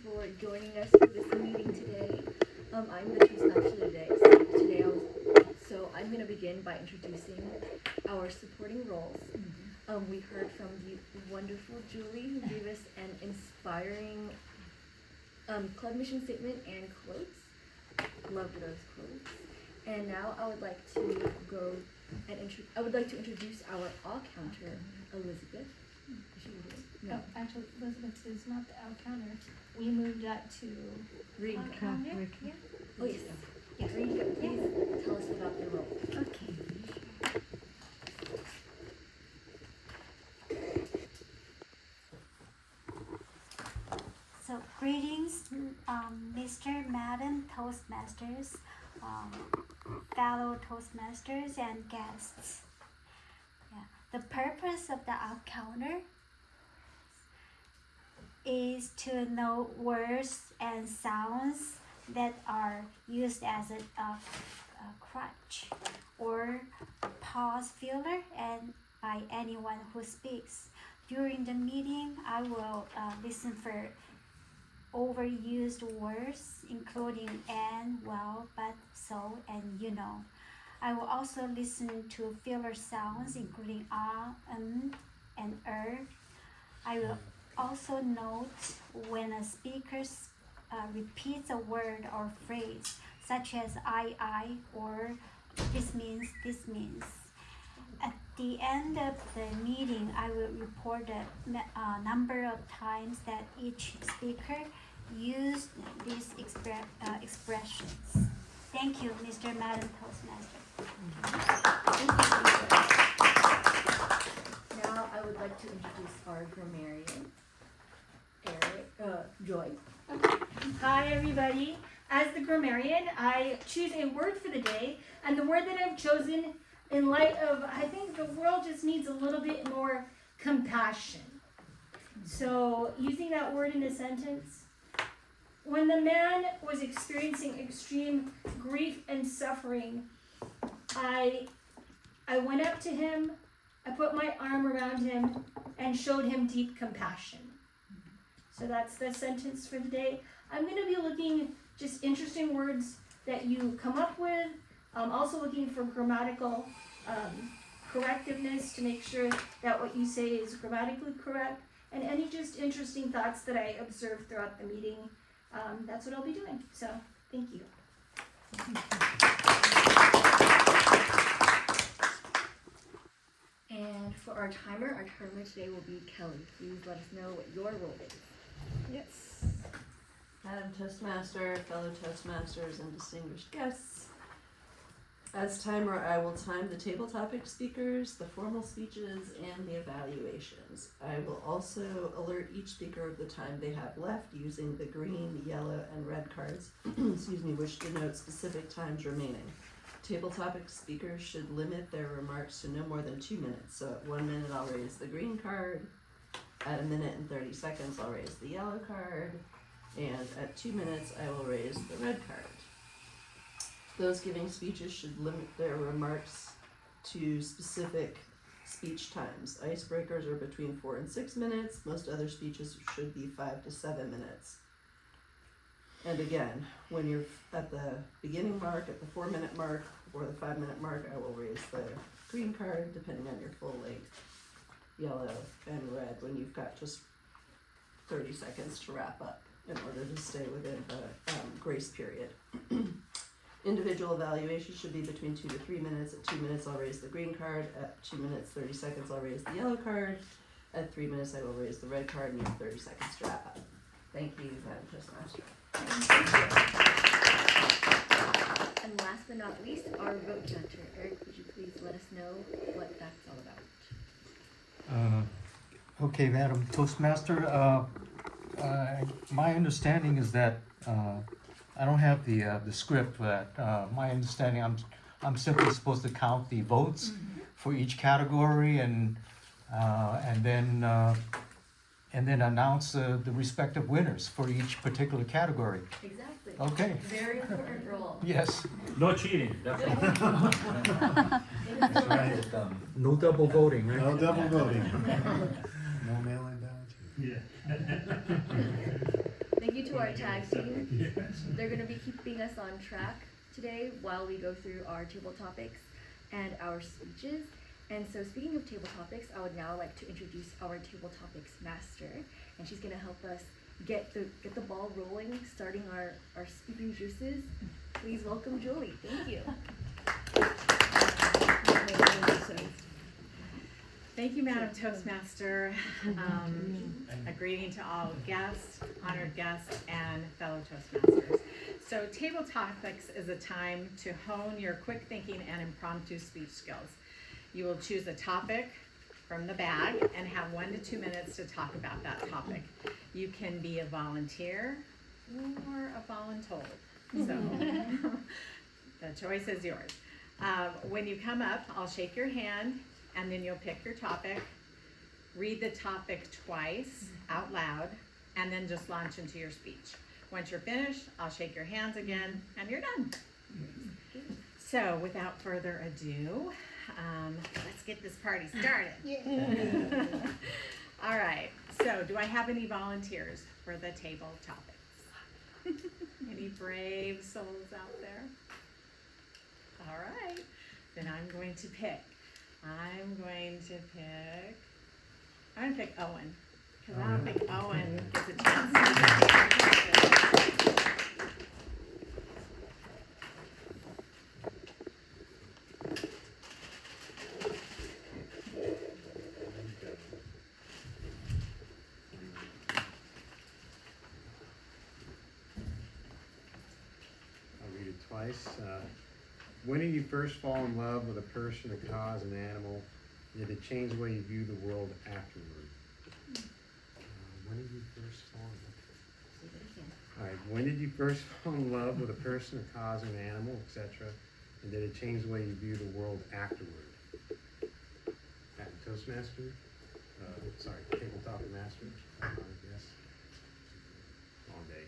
for joining us for this meeting today. I'm the Toastmaster today. So I'm going to begin by introducing our supporting roles. We heard from the wonderful Julie, who gave us an inspiring club mission statement and quotes. Loved those quotes. And now I would like to introduce our all counter, Elizabeth. Is she here? No. Oh, actually, Elizabeth is not the L counter. We moved that to Reed. counter. Yeah. Oh yes. Yes. Reed, please tell us about your role. Okay. So greetings, Mr. Madam Toastmasters, fellow Toastmasters and guests. Yeah. The purpose of the up counter is to know words and sounds that are used as a crutch or pause filler and by anyone who speaks. During the meeting, I will listen for overused words, including and, well, but, so, and you know. I will also listen to filler sounds, including and I will also note when a speaker repeats a word or phrase, such as I, or this means. At the end of the meeting, I will report the number of times that each speaker used these expressions. Thank you, Mr. Madam Toastmaster. Now I would like to introduce our grammarian, Joy. Hi everybody. As the grammarian, I choose a word for the day, and the word that I've chosen in light of, I think the world just needs a little bit more compassion. So using that word in a sentence, when the man was experiencing extreme grief and suffering, I went up to him, I put my arm around him, and showed him deep compassion. So that's the sentence for the day. I'm going to be looking just interesting words that you come up with. I'm also looking for grammatical correctiveness to make sure that what you say is grammatically correct, and any just interesting thoughts that I observed throughout the meeting. That's what I'll be doing. So thank you. And for our timer today will be Kelly. Please let us know what your role is. Yes. Madam Toastmaster, fellow Toastmasters, and distinguished guests. As timer, I will time the table topic speakers, the formal speeches, and the evaluations. I will also alert each speaker of the time they have left using the green, yellow, and red cards, which denote specific times remaining. Table topic speakers should limit their remarks to no more than 2 minutes. So at 1 minute, I'll raise the green card. At 1 minute and 30 seconds, I'll raise the yellow card. And at 2 minutes, I will raise the red card. Those giving speeches should limit their remarks to specific speech times. Icebreakers are between 4 and 6 minutes. Most other speeches should be 5 to 7 minutes. And again, when you're at the beginning mark, at the 4 minute mark, or the 5 minute mark, I will raise the green card, depending on your full length, yellow and red, when you've got just 30 seconds to wrap up in order to stay within the grace period. Individual evaluation should be between 2 to 3 minutes. At 2 minutes, I'll raise the green card. At 2 minutes, 30 seconds, I'll raise the yellow card. At 3 minutes, I will raise the red card, and you have 30 seconds to wrap up. Thank you, Madam Toastmaster. And last but not least, our vote counter. Eric, would you please let us know what that's all about? Okay, Madam Toastmaster, my understanding is that I don't have the script, but my understanding, I'm simply supposed to count the votes for each category and then announce the respective winners for each particular category. Exactly. Okay. Very important role. Yes. No cheating, definitely. That's right. No double voting, right? No double voting. No mail-in ballots. Yeah. Thank you to to our tag team. They're going to be keeping us on track today while we go through our table topics and our speeches. And so speaking of table topics, I would now like to introduce our table topics master, and she's going to help us get the ball rolling, starting our speaking juices. Please welcome Julie. Thank you. Thank you, Madam Toastmaster. A greeting to all guests, honored guests, and fellow Toastmasters. So Table Topics is a time to hone your quick thinking and impromptu speech skills. You will choose a topic from the bag and have 1 to 2 minutes to talk about that topic. You can be a volunteer or a voluntold. So the choice is yours. When you come up, I'll shake your hand, and then you'll pick your topic, read the topic twice out loud, and then just launch into your speech. Once you're finished, I'll shake your hands again, and you're done. So without further ado, let's get this party started. All right, so do I have any volunteers for the table topics? Any brave souls out there? All right, then I'm going to pick Owen, because I don't think Owen gets a chance to I'll read it twice. When did you first fall in love with a person, a cause, an animal? Did it change the way you view the world afterward? When did you first fall in love? All right. When did you first fall in love with a person, a cause, an animal, etc.? And did it change the way you view the world afterward? Madam Toastmaster? Sorry, tabletop master. Yes. Long day.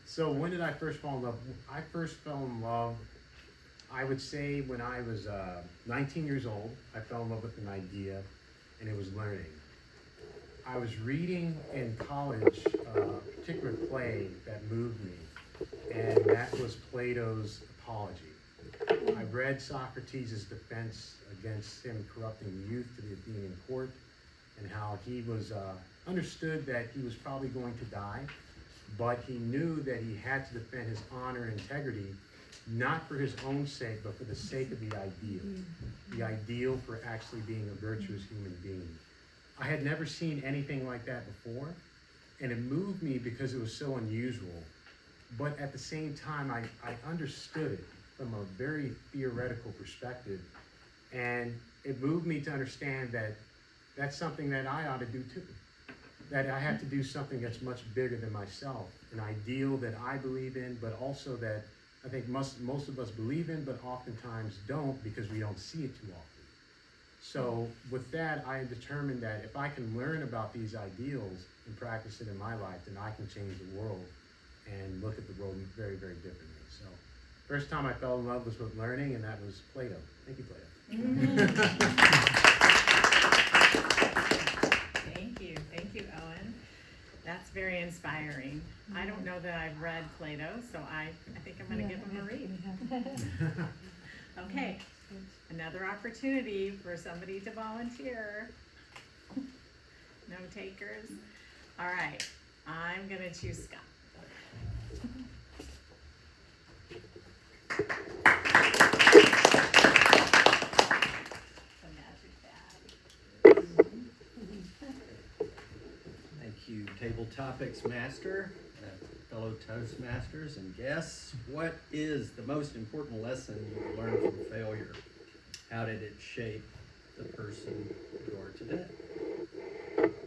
So when did I first fall in love? I first fell in love, I would say when I was 19 years old. I fell in love with an idea, and it was learning. I was reading in college a particular play that moved me, and that was Plato's Apology. I read Socrates' defense against him corrupting youth to the Athenian court, and how he was understood that he was probably going to die, but he knew that he had to defend his honor and integrity, not for his own sake, but for the sake of the ideal for actually being a virtuous human being. I had never seen anything like that before, and it moved me because it was so unusual. But at the same time, I understood it from a very theoretical perspective, and it moved me to understand that that's something that I ought to do too. That I have to do something that's much bigger than myself, an ideal that I believe in, but also that I think most of us believe in, but oftentimes don't because we don't see it too often. So with that, I am determined that if I can learn about these ideals and practice it in my life, then I can change the world and look at the world very, very differently. So first time I fell in love was with learning, and that was Plato. Thank you, Plato. Thank you, Owen. That's very inspiring. I don't know that I've read Plato, so I think I'm going to give him a read. Okay, another opportunity for somebody to volunteer. No takers? All right, I'm going to choose Scott. Thank you, Table Topics Master, fellow Toastmasters, and guests. What is the most important lesson you learned from failure? How did it shape the person you are today?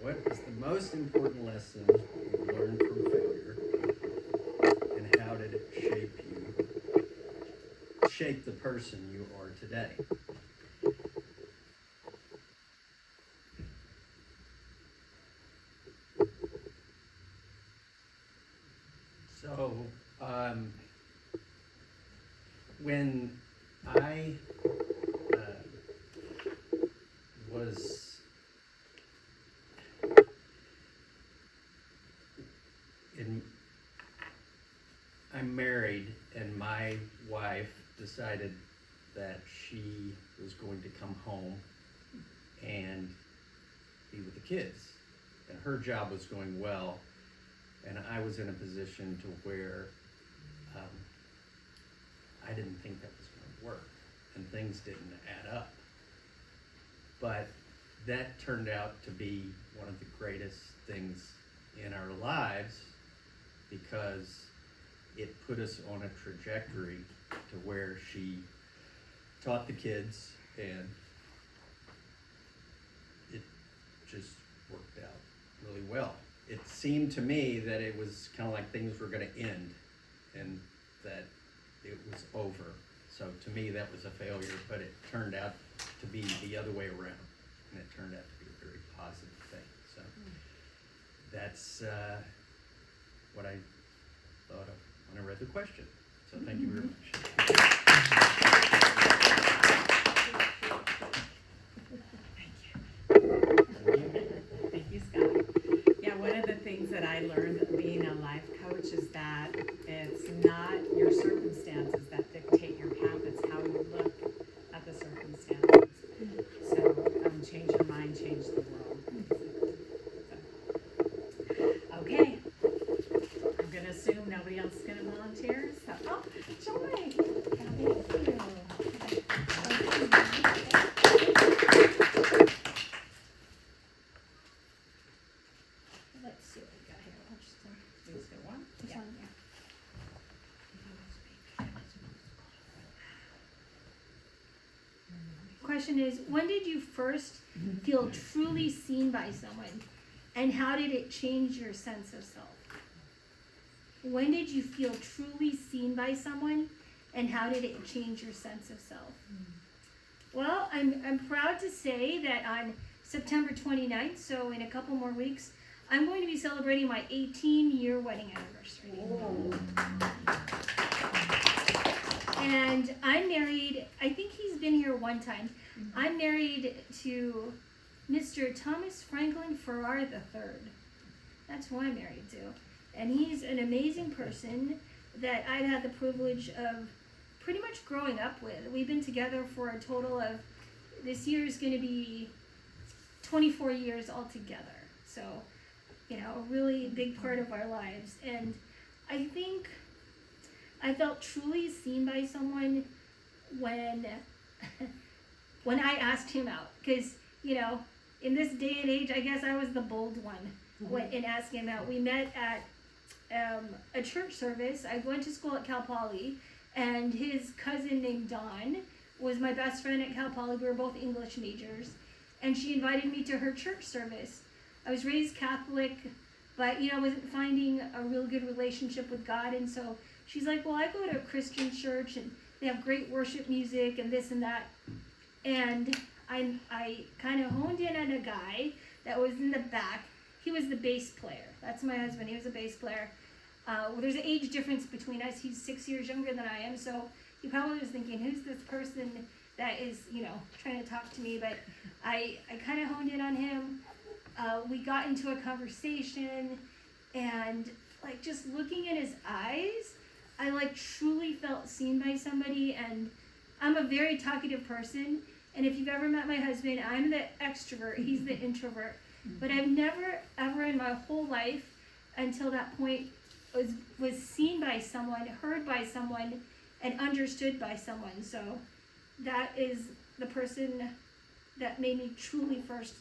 What is the most important lesson you learned from failure, and how did it shape the person you are today? So, when I was I'm married, and my wife decided that she was going to come home and be with the kids. And her job was going well, and I was in a position to where I didn't think that was going to work, and things didn't add up. But that turned out to be one of the greatest things in our lives, because it put us on a trajectory to where she taught the kids, and it just worked out really well. It seemed to me that it was kind of like things were going to end and that it was over. So to me that was a failure, but it turned out to be the other way around, and it turned out to be a very positive thing. So that's what I thought of when I read the question. So thank you very much. Thank you, Scott. Yeah, one of the things that I learned being a life coach is that it's not your circumstances that dictate your path, it's how you look at the circumstances. So, change your mind, change the world. So, okay. I'm gonna assume nobody else is gonna volunteer, so, oh, Joy. Thank you. Let's see what we got here. I'll just, Is there one? this Yeah. one, yeah. Question is, when did you first feel truly seen by someone, and how did it change your sense of self? When did you feel truly seen by someone, and how did it change your sense of self? Well, I'm proud to say that on September 29th, so in a couple more weeks, I'm going to be celebrating my 18-year wedding anniversary. And I'm married, I think he's been here one time. I'm married to Mr. Thomas Franklin Farrar III. That's who I'm married to. And he's an amazing person that I've had the privilege of pretty much growing up with. We've been together for a total of, this year is going to be 24 years altogether. So, you know, a really big part of our lives. And I think I felt truly seen by someone when when I asked him out. Because, you know, in this day and age, I guess I was the bold one in asking him out. We met at a church service. I went to school at Cal Poly, and his cousin named Dawn was my best friend at Cal Poly. We were both English majors, and she invited me to her church service. I was raised Catholic, but, you know, I wasn't finding a real good relationship with God, and so she's like, well, I go to a Christian church, and they have great worship music and this and that. And I kind of honed in on a guy that was in the back. He was the bass player. That's my husband. He was a bass player. Well, there's an age difference between us. He's 6 years younger than I am, so he probably was thinking, who's this person that is, you know, trying to talk to me? But I kind of honed in on him. We got into a conversation, and like just looking in his eyes, I like truly felt seen by somebody. And I'm a very talkative person, and if you've ever met my husband, I'm the extrovert, he's the introvert. But I've never ever in my whole life until that point was seen by someone, heard by someone, and understood by someone. So that is the person that made me truly first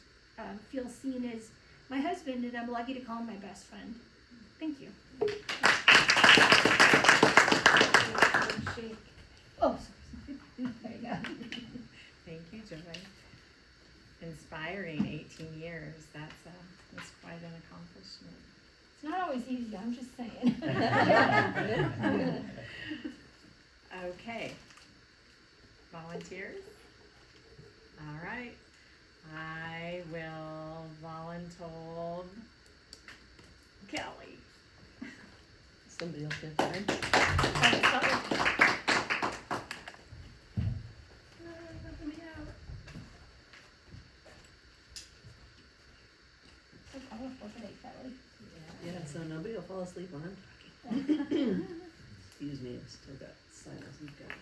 feel seen as my husband, and I'm lucky to call him my best friend. Thank you. Oh, sorry. There you go. Thank you, Joy. Inspiring 18 years. That's quite an accomplishment. It's not always easy, I'm just saying. Okay. Volunteers? All right. I will voluntold Kelly. Somebody else get time? So colorful today, Kelly. Yeah, it's so nobody will fall asleep when I'm talking. Excuse me, I've still got sinus and gunk.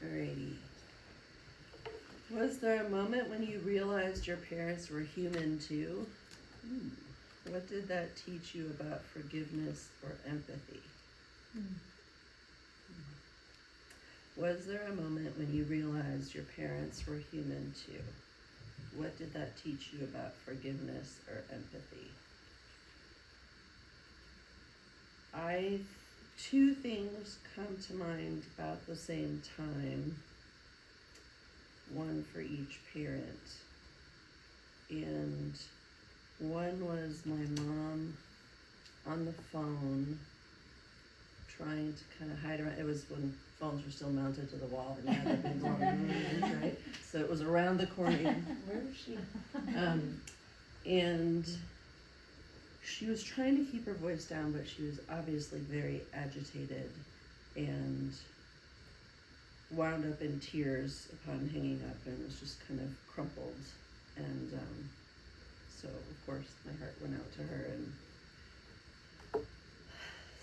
Alrighty. Was there a moment when you realized your parents were human too? What did that teach you about forgiveness or empathy? Was there a moment when you realized your parents were human too? What did that teach you about forgiveness or empathy? Two things come to mind about the same time, one for each parent. And one was my mom on the phone trying to kind of hide around. It was when phones were still mounted to the wall and you had the big long rooms, right? So it was around the corner. Where is she? And she was trying to keep her voice down, but she was obviously very agitated and wound up in tears upon hanging up and was just kind of crumpled. And so, of course, my heart went out to her. And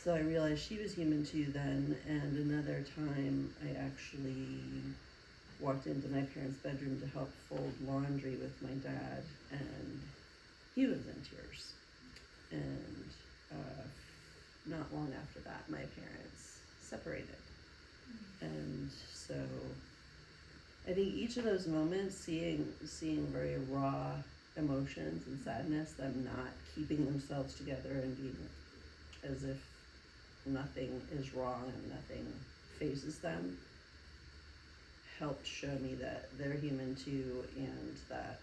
so I realized she was human too then. And another time, I actually walked into my parents' bedroom to help fold laundry with my dad, and he was in tears. And not long after that, my parents separated. And so I think each of those moments, seeing very raw emotions and sadness, them not keeping themselves together and being as if nothing is wrong and nothing phases them, helped show me that they're human too, and that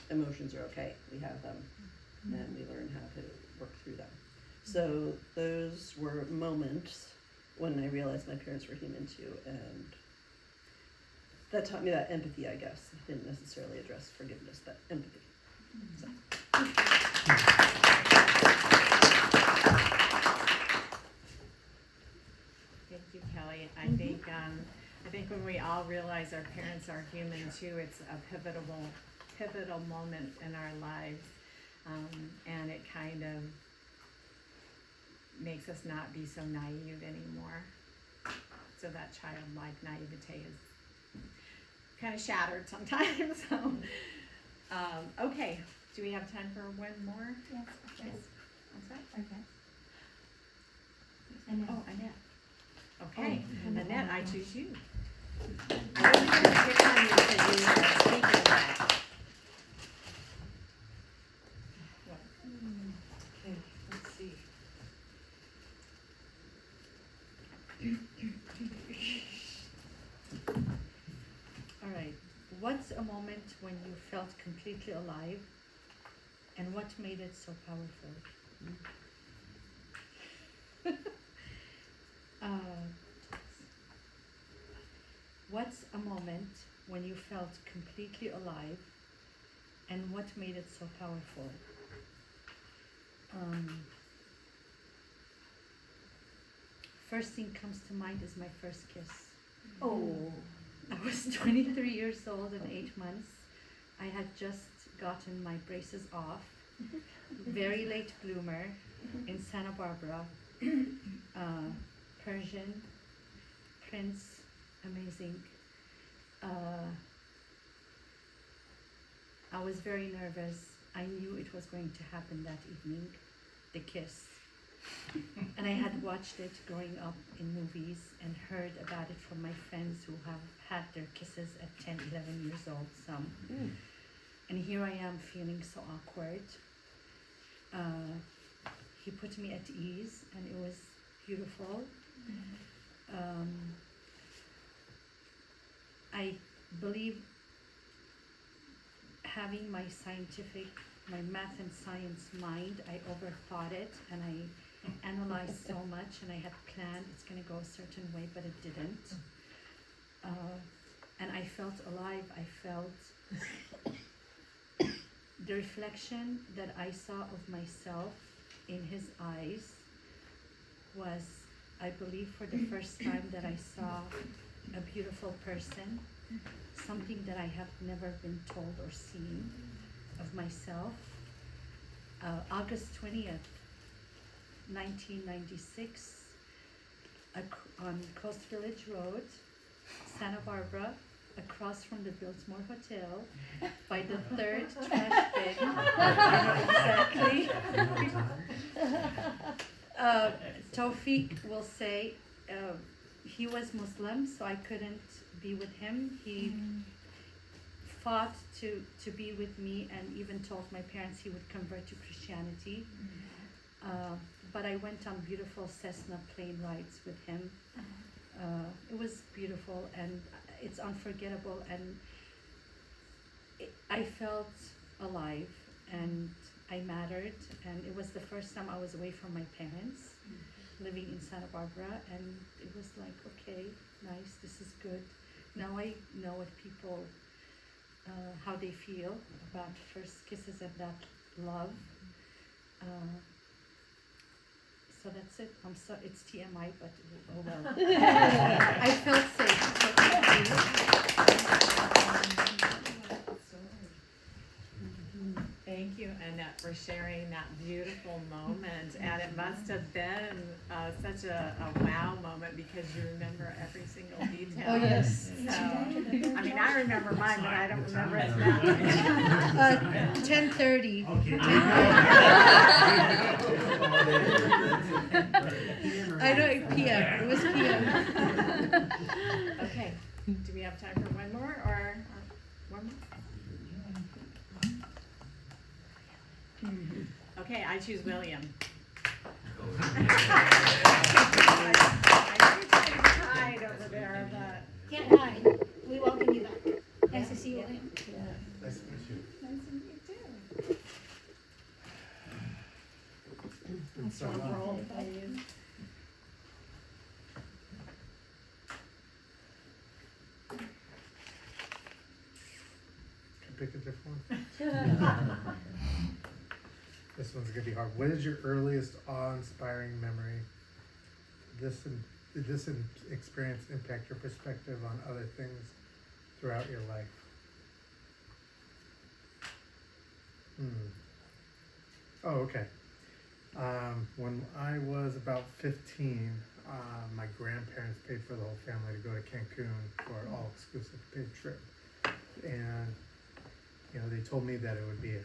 emotions are okay. We have them, and we learn how to work through them. So those were moments when I realized my parents were human too, and that taught me that empathy, I guess. I didn't necessarily address forgiveness, but empathy. So. Thank you, Kelly. I think when we all realize our parents are human too, it's a pivotal moment in our lives, and it kind of makes us not be so naive anymore. So that childlike naivete is kind of shattered sometimes. So, okay, do we have time for one more? Yes. Yes. What's that? Okay. Oh, Annette. Okay, Annette, I choose you. I wasn't going to pick on you because you are speaking back. Okay, let's see. All right. What's a moment when you felt completely alive, and what made it so powerful? What's a moment when you felt completely alive, and what made it so powerful? First thing comes to mind is my first kiss. Oh. I was 23 years old and 8 months. I had just gotten my braces off. Very late bloomer in Santa Barbara. Persian, prince, amazing. I was very nervous. I knew it was going to happen that evening, the kiss. And I had watched it growing up in movies and heard about it from my friends who have had their kisses at 10, 11 years old, some. And here I am feeling so awkward. He put me at ease and it was beautiful. I believe having my math and science mind, I overthought it and I analyzed so much, and I had planned it's going to go a certain way, but it didn't. And I felt alive. I felt the reflection that I saw of myself in his eyes was, I believe, for the first time that I saw a beautiful person, something that I have never been told or seen of myself. August 20th, 1996, on Coast Village Road, Santa Barbara, across from the Biltmore Hotel, by the third trash bin. I know exactly. Tawfiq will say he was Muslim, so I couldn't be with him. He fought to be with me and even told my parents he would convert to Christianity. But I went on beautiful Cessna plane rides with him. It was beautiful and it's unforgettable, and I felt alive and I mattered, and it was the first time I was away from my parents, living in Santa Barbara, and it was like, okay, nice, this is good. Now I know what people, how they feel about first kisses and that love. So that's it. I'm so, it's TMI, but oh well. I felt safe. So thank you. Thank you, Annette, for sharing that beautiful moment. And it must have been such a wow moment because you remember every single detail. Oh, yes. So, I mean, I remember mine, but I don't remember it now. 10:30. I know PM. It was PM. Okay. Do we have time for one more or one more? Okay, I choose William. I think I tried over there, but. Can't hide. We welcome you back. Nice to see you, William. Nice to meet you. Nice to meet you too. So, Roll, please. Pick a different one. This one's gonna be hard. What is your earliest awe-inspiring memory? Did this experience impact your perspective on other things throughout your life? Oh, okay. When I was about 15, my grandparents paid for the whole family to go to Cancun for an all-exclusive paid trip. And you know, they told me that it would be a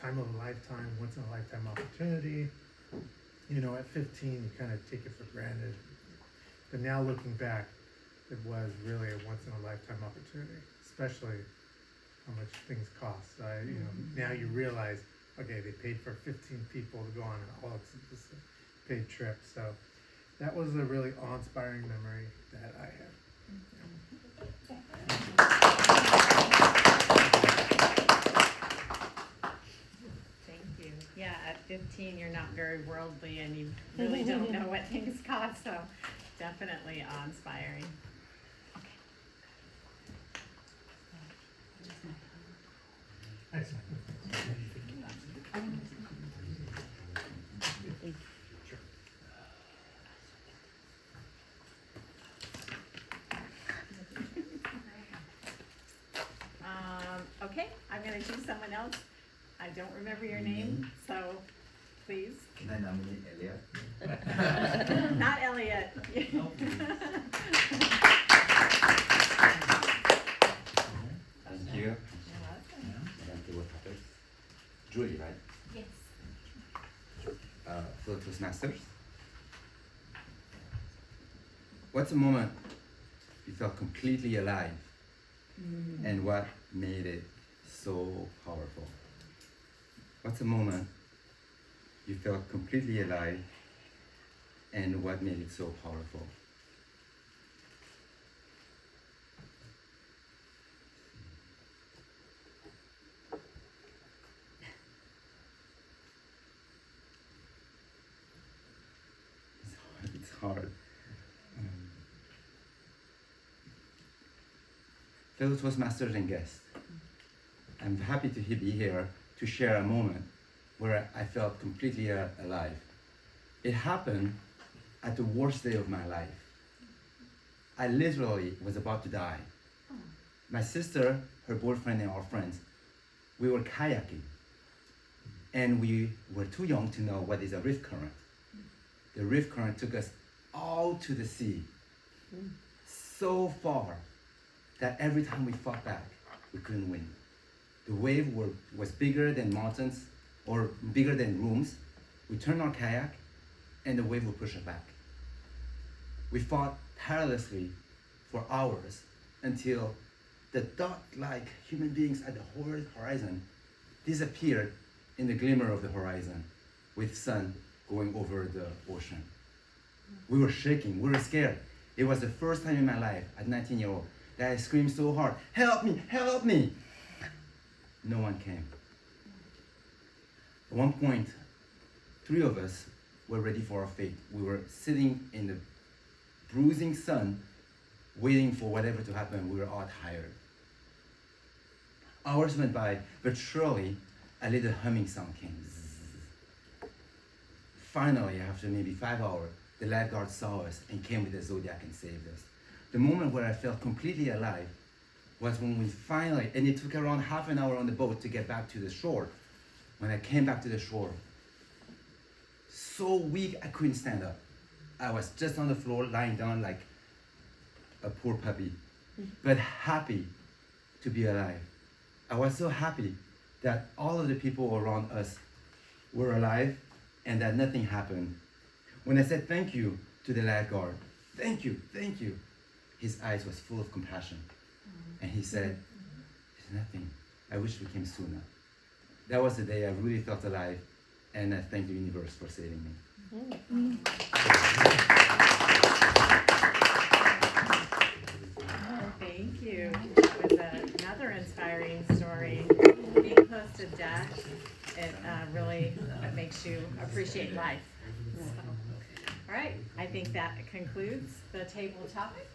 time of a lifetime, once in a lifetime opportunity. You know, at 15, you kind of take it for granted. But now looking back, it was really a once in a lifetime opportunity, especially how much things cost. You know, now you realize, okay, they paid for 15 people to go on an all-exclusive paid trip. So that was a really awe-inspiring memory that I had. Yeah, at 15, you're not very worldly and you really don't know what things cost, so definitely awe-inspiring. Excellent. Okay, I'm gonna choose someone else. I don't remember your name, so please. Can I nominate Elliot? Not Elliot. Thank you. You're welcome. Table topics. Julie, right? Yes. For Toastmasters. What's a moment you felt completely alive, and what made it so powerful? What's a moment you felt completely alive, and what made it so powerful? It's hard. Fellow Toastmasters and guests, I'm happy to be here to share a moment where I felt completely alive. It happened at the worst day of my life. I literally was about to die. My sister, her boyfriend, and our friends, we were kayaking. and we were too young to know what is a rift current. The rift current took us out to the sea, so far that every time we fought back, we couldn't win. The wave was bigger than mountains or bigger than rooms. We turned our kayak and the wave would push us back. We fought tirelessly for hours until the dot-like human beings at the horizon disappeared in the glimmer of the horizon with sun going over the ocean. We were shaking, we were scared. It was the first time in my life, at 19-year-old, that I screamed so hard, "Help me, help me!" No one came. At one point, 3 of us were ready for our fate. We were sitting in the bruising sun, waiting for whatever to happen. We were all tired. Hours went by, but surely a little humming sound came. Zzz. Finally, after maybe 5 hours, the lifeguard saw us and came with the Zodiac and saved us. The moment where I felt completely alive was when we finally, and it took around half an hour on the boat to get back to the shore. When I came back to the shore, so weak I couldn't stand up. I was just on the floor, lying down like a poor puppy, but happy to be alive. I was so happy that all of the people around us were alive and that nothing happened. When I said thank you to the lifeguard, thank you, his eyes was full of compassion. And he said, "It's nothing. I wish we came sooner." That was the day I really felt alive, and I thank the universe for saving me. Thank you. That was another inspiring story. Being close to death, it really makes you appreciate life. So, all right, I think that concludes the table topic.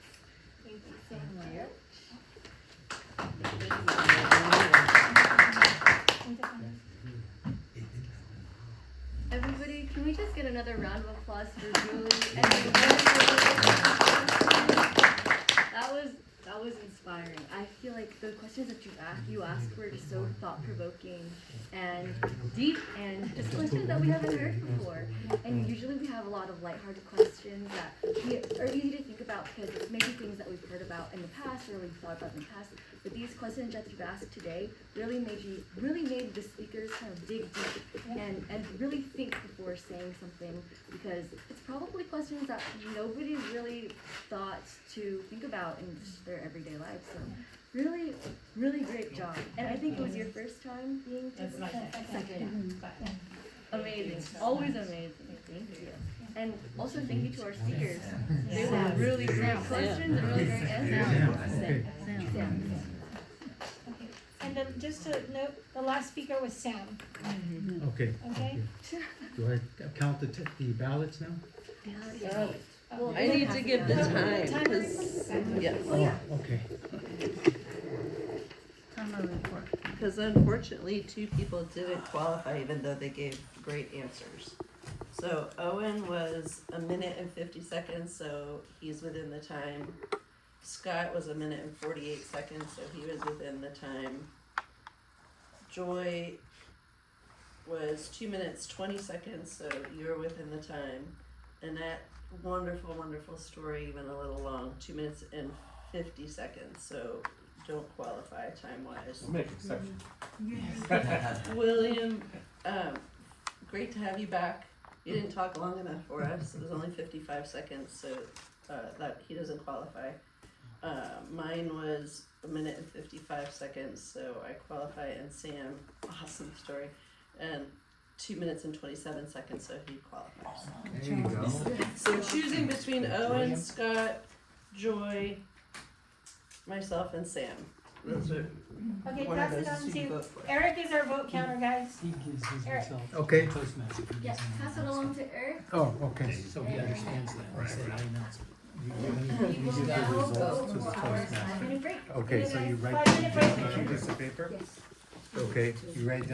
Thank you so much. Everybody, can we just get another round of applause for Julie? That was inspiring. I feel like the questions that you asked were just so thought-provoking and deep, and just questions that we haven't heard before. And usually we have a lot of lighthearted questions that are easy to think about because it's maybe things that we've heard about in the past or we've thought about in the past. But these questions that you've asked today really made the speakers kind of dig deep and really think before saying something, because it's probably questions that nobody's really thought to think about in just their everyday lives. So really, really great job. And I think it was your first time being That's my second. Amazing. Always amazing. Thank you. And also thank you to our speakers. They were really great questions and really great answers. Sam. And then just to note, the last speaker was Sam. Okay. Okay. Do I count the ballots now? Well, I need to give the time, Timer? 'cause, yes, Oh, okay. because unfortunately, 2 people didn't qualify even though they gave great answers. So Owen was 1 minute and 50 seconds, so he's within the time. Scott was 1 minute and 48 seconds, so he was within the time. Joy was 2 minutes 20 seconds, so you're within the time. Annette, wonderful, wonderful story, even a little long, 2 minutes and 50 seconds, so don't qualify time-wise. We'll make exceptions. William, great to have you back. You didn't talk long enough for us. It was only 55 seconds, so that he doesn't qualify. Mine was 1 minute and 55 seconds, so I qualify. And Sam, awesome story, and 2 minutes and 27 seconds, so he qualifies. There you go. So choosing between Owen, Scott, Joy, myself, and Sam. Those are Okay, one of pass it those on two you to vote for. Eric is our vote counter, guys. He gives Eric. himself. Okay. Toastmaster. Yes, pass it along to Eric. Oh, okay. So he understands that. I said I announce it. You give the results to the Toastmaster. Five-minute break. Okay, so you write. 5-minute break. Piece of paper? Yes. Okay, you write down.